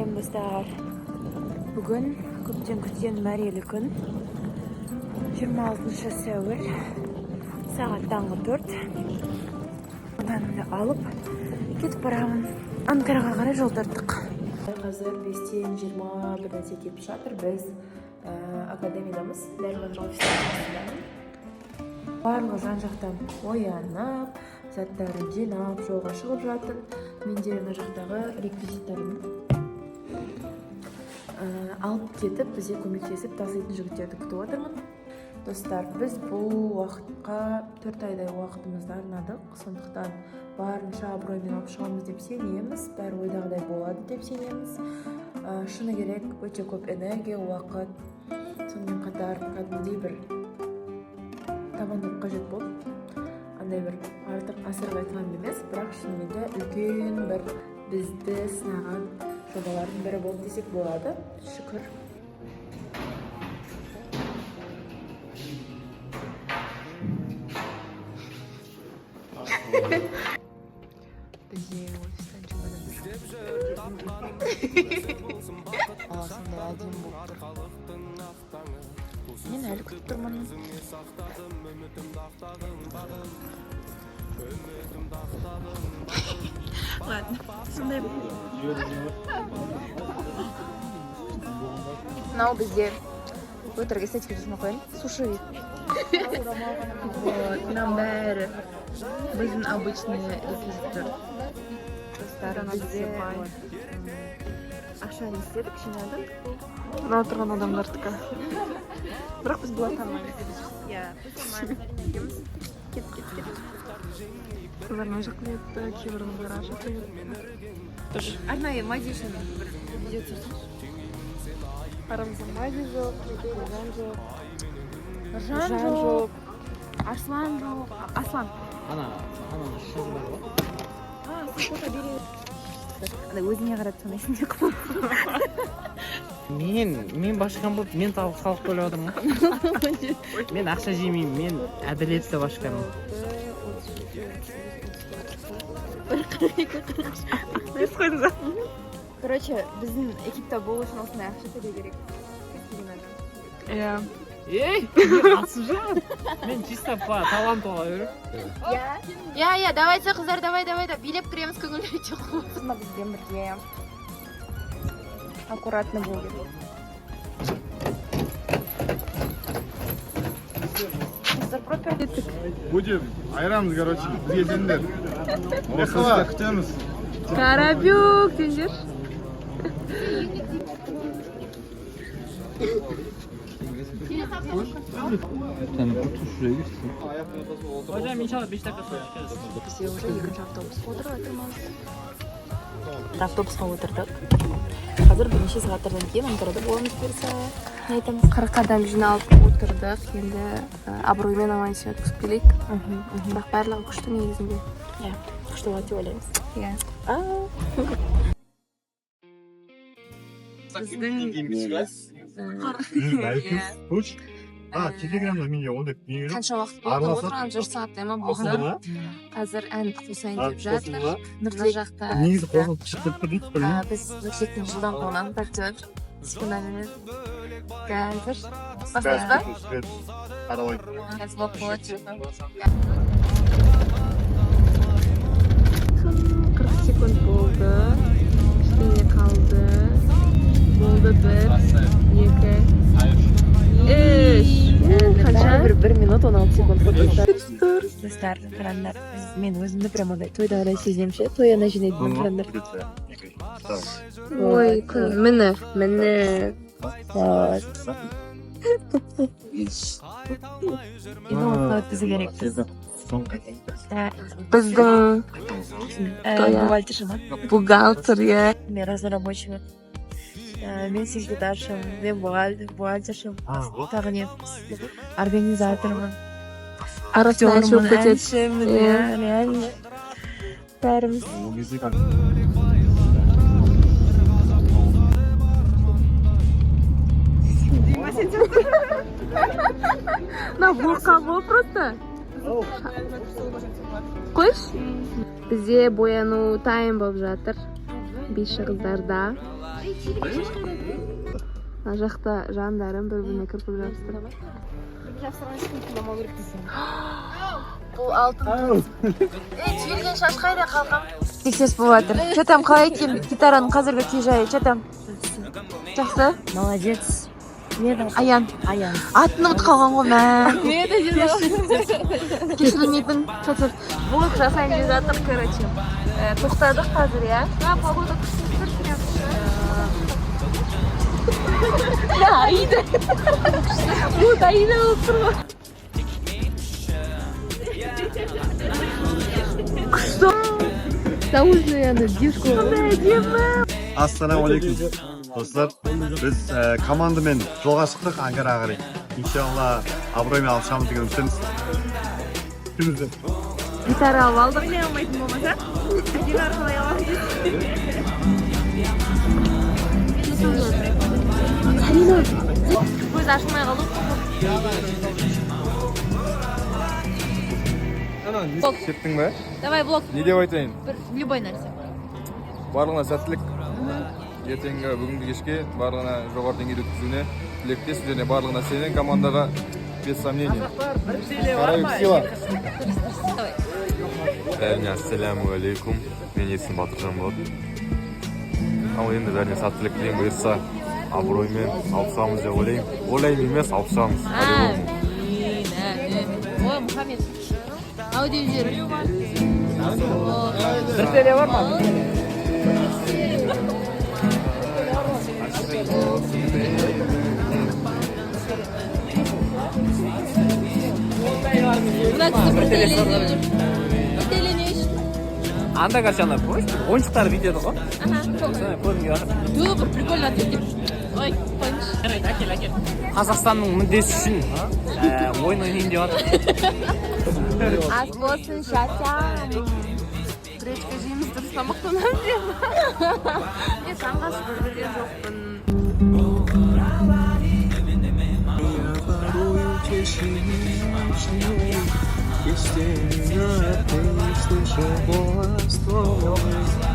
Сәлем достар. Бүгін көптен күткен мәрелі күн. 26 сәуір. Сағат таңғы 4. Одан алып кетіп барамын. Анкараға қарай жол тарттық. Қазір 5-тен 20 келіп жатыр. Біз академиямыз, дәрмен офисінде. Барлығы жан-жақтан оянып, заттарын жинап, жолға шығып жатыр. Менде мына жақтағы реквизиттарым алып кетіп, бізге көмектесіп таситын жігіттерді күтіп отырмын. Достар, біз бұл уақытқа 4 айдай уақытымызды арнадық. Сондықтан барынша абыроймен алып шығамыз деп сенеміз. Бәрі ойдағыдай болады деп сенеміз. Шыны керек, өте көп энергия, уақыт, сонымен қатар кәдімгідей бір табандылық қажет болып, андай бір артық асырып айтылған емес, бірақ шынымен де үлкен бір бізді сынаған жобалардың бірі болды десек болады. Шүкір. Бізде офистан шығады. Сондай әдем болып тұр. Мен әлі күтіп тұрмын. Ладно, сондай мынау бізде өтірік эстетика жасамай қояйын. Суши. Мынау бәрі біздің обычный реквизиттер. Достар, бізде ақшаны істедік, жинадық. Мына отырған адамдардікі. Бірақ біз бұлар танымаймыз. Иә, біз танымаймыз. Кет. Қыздар мына жаққа кетті, кейбір қыздар ар жаққа кетті. Арнайы Мади үшін бір видео түсірсінші. Арамызда Мади жоқ, Нұржан жоқ. Нұржан жоқ. Арслан жоқ. Аслан. Ана шын бар ғой. Сен фото берейін. Өзіне қарап санайсың деп қалып. Мен башкам болып, мен салық төлеп отырмын. Мен ақша жемеймін, мен әділетті башкамын. Короче, біздің экипта болу үшін осындай ақша төлеу керек. Иә. Ей, мен қатысып жүрмін. Мен чисто по таланту беріп. Иә, давайте қыздар, давай, билеп кіреміз көңілді өте қоғыз. Бізбен бірге аккуратно болу керек. Будем айырамыз, короче, бізге сендер. Осылар күтеміз. Карабюк сендер. Sen otur şuraya gitsin. Hocam inşallah 5 dakika sonra çıkarız. Бізде уже екінші автобусқа отырып отырмыз. Автобусқа отырдық. Қазір бірнеше сағаттардан кейін Анкарада боламыз берсе, не айтамыз? 40 адам жиналып отырдық. Енді абыроймен аман-есен өткізіп келейік. Бірақ барлығы күшті негізінде. Иә, күшті болады деп ойлаймыз. Иә. Телеграмда менде ондай не жоқ. Қанша уақыт болды отырған, 4 сағаттай ма болды. Қазір ән қосайын деп жатыр. Нұржан жақта. Негізі қосылып шығып тұрдық. Біз Нұржектің жылдан қолынан тартып спинамент. Қазір бастаймыз ба? Қаралай. Қазір болып болады. 40 секунд болды. Кішкене қалды. Болды 1, 2, 3. Қанша? 1 минут 16 секунд. Достар, қараңдар. Мен өзімді прям ондай тойдағыдай сеземін ше. Той ана жинайтын қараңдар. Ой, міне. Енді ол бізі керек. Біздің бухгалтер, иә. Мен разнорабочий. Мен секретаршым, мен бухгалтершым. Тағы не? Организатормын. Арасында әнші өтеді. Реально. Бәріміз. На булка бол просто. Қойш? Бізде бояну тайм болып жатыр. Бейші қыздарда. Ана жақта жандарым бір-біріне кірпік жабыстырып. Бұл алтын. Түйілген шаш қайда қалқам? Тексес болып жатыр. Че там, қалай екен гитараның қазіргі күй жайы? Че там? Жақсы? Молодец. Аян. Атын ұмытып қалған ғой, мә. Кешірілмейтін. Блог жасайын деп жатыр, короче. Тоқтадық қазір, я? Погода күшті тұр. Аида. Вот Аида болып тұр ғой. Күшті. Заужный ана девушка. Ассалаумағалейкум. Достар, біз командамен жолға шықтық Анкараға қарай. Иншалла абыроймен алысамыз деген үміттеміз. Күтіңіздер. Гитара алып алдық. Ойлай алмайтын болмаса, әдемі арқалай аламыз. Карина, көз ашылмай қалды. Кеттің бе? Давай блок. Не деп айтайын? Любой нәрсе. Барлығына сәттілік. Ертеңгі бүгінгі кешке барлығына жоғары деңгейде өткізуіне тілектеспіз және барлығына сенен командаға без сомнений. Қарайық сила. Бәріне ассаляму алейкум. Мен есім Батыржан болады. Ал енді бәріне сәттілік тілеймін, бұйырса абыроймен алысамыз деп ойлаймын. Ойлаймын емес, алысамыз. Ой, Мұхаммед. Аудио жер. Bir TL var mı? Мына кісі бір теле іздеп жүр. Bir теле не үшін? Анда қашандар қойшы, ойыншықтар видеода ғой. Көрінген жатыр. Жоқ, бір прикольно ответ деп. Ой, қойыңызшы. Қазақстанның мүддесі үшін ойын ойнайын деп жатыр. Ас болсын, шатам. Гречка жейміз, дұрыс тамақтанамыз деп. Мен таңға шығып жүрген жоқпын. Если не слышу голос твой,